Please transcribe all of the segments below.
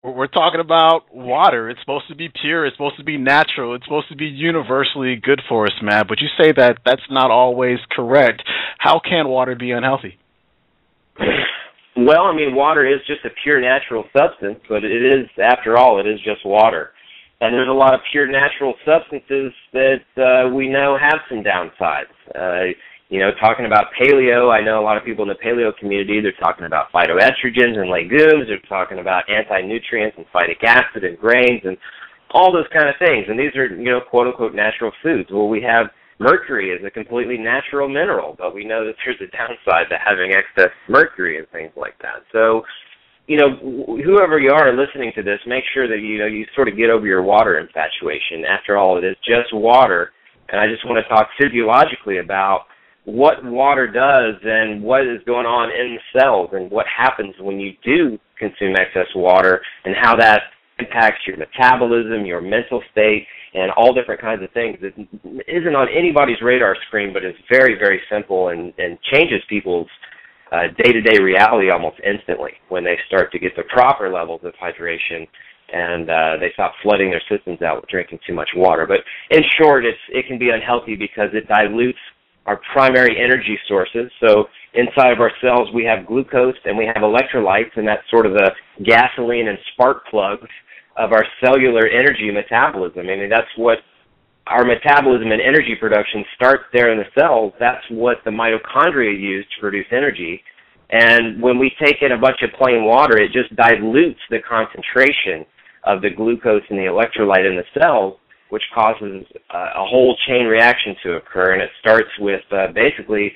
We're talking about water. It's supposed to be pure. It's supposed to be natural. It's supposed to be universally good for us, man. But you say that that's not always correct. How can water be unhealthy? Well, I mean, water is just a pure natural substance, but it is, after all, it is just water. And there's a lot of pure natural substances that we know have some downsides. Talking about paleo, I know a lot of people in the paleo community, they're talking about phytoestrogens and legumes, they're talking about anti-nutrients and phytic acid and grains and all those kind of things. And these are, quote-unquote natural foods. Well, we have mercury as a completely natural mineral, but we know that there's a downside to having excess mercury and things like that. So, whoever you are listening to this, make sure that, you sort of get over your water infatuation. After all, it is just water. And I just want to talk physiologically about what water does and what is going on in the cells and what happens when you do consume excess water and how that impacts your metabolism, your mental state, and all different kinds of things that isn't on anybody's radar screen, but is very, very simple and changes people's day-to-day reality almost instantly when they start to get the proper levels of hydration and they stop flooding their systems out with drinking too much water. But in short, it can be unhealthy because it dilutes our primary energy sources. So inside of our cells, we have glucose and we have electrolytes, and that's sort of the gasoline and spark plugs of our cellular energy metabolism. I mean, that's what our metabolism and energy production starts there in the cells. That's what the mitochondria use to produce energy. And when we take in a bunch of plain water, it just dilutes the concentration of the glucose and the electrolyte in the cells, which causes a whole chain reaction to occur. And it starts with basically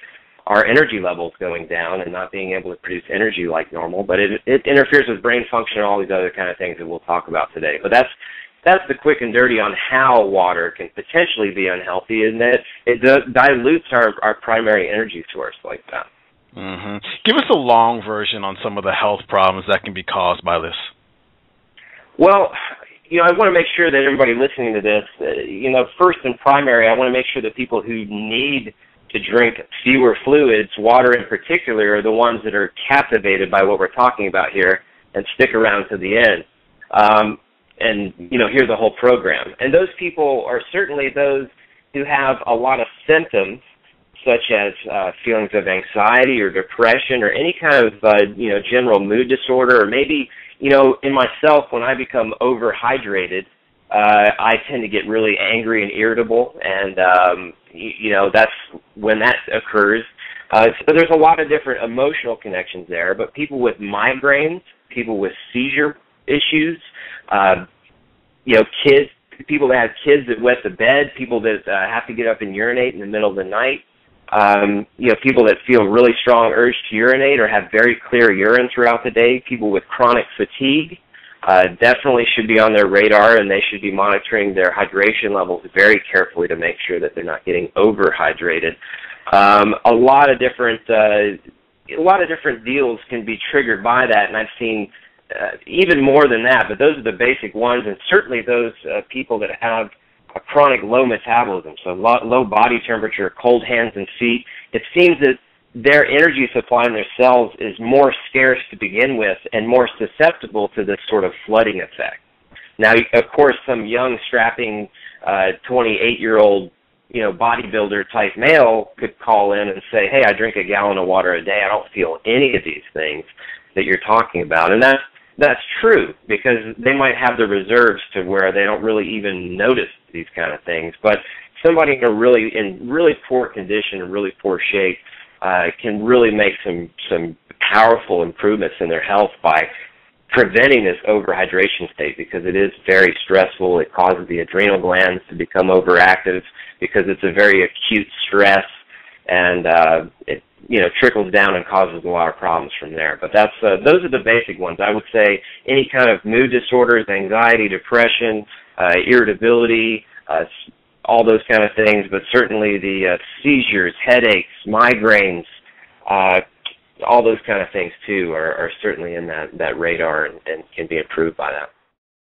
our energy levels going down and not being able to produce energy like normal. But it interferes with brain function and all these other kind of things that we'll talk about today. But that's the quick and dirty on how water can potentially be unhealthy, and that it dilutes our primary energy source like that. Mm-hmm. Give us a long version on some of the health problems that can be caused by this. Well, I want to make sure that everybody listening to this, first and primary, I want to make sure that people who need to drink fewer fluids, water in particular, are the ones that are captivated by what we're talking about here and stick around to the end. And hear the whole program. And those people are certainly those who have a lot of symptoms, such as feelings of anxiety or depression or any kind of, general mood disorder, or maybe, in myself, when I become overhydrated, I tend to get really angry and irritable, and, that's when that occurs. So there's a lot of different emotional connections there, but people with migraines, people with seizure issues, kids, people that have kids that wet the bed, people that have to get up and urinate in the middle of the night, people that feel really strong urge to urinate or have very clear urine throughout the day, people with chronic fatigue, definitely should be on their radar, and they should be monitoring their hydration levels very carefully to make sure that they're not getting overhydrated. A lot of different deals can be triggered by that, and I've seen even more than that, but those are the basic ones, and certainly those people that have a chronic low metabolism, so low body temperature, cold hands and feet. It seems that their energy supply in their cells is more scarce to begin with and more susceptible to this sort of flooding effect. Now, of course, some young, strapping 28-year-old bodybuilder type male could call in and say, hey, I drink a gallon of water a day. I don't feel any of these things that you're talking about. And that's true, because they might have the reserves to where they don't really even notice these kind of things. But somebody in really poor condition and really poor shape can really make some powerful improvements in their health by preventing this overhydration state, because it is very stressful. It causes the adrenal glands to become overactive because it's a very acute stress, and it trickles down and causes a lot of problems from there. But those are the basic ones. I would say any kind of mood disorders, anxiety, depression, irritability, all those kind of things, but certainly the seizures, headaches, migraines, all those kind of things too are certainly in that radar and can be improved by that.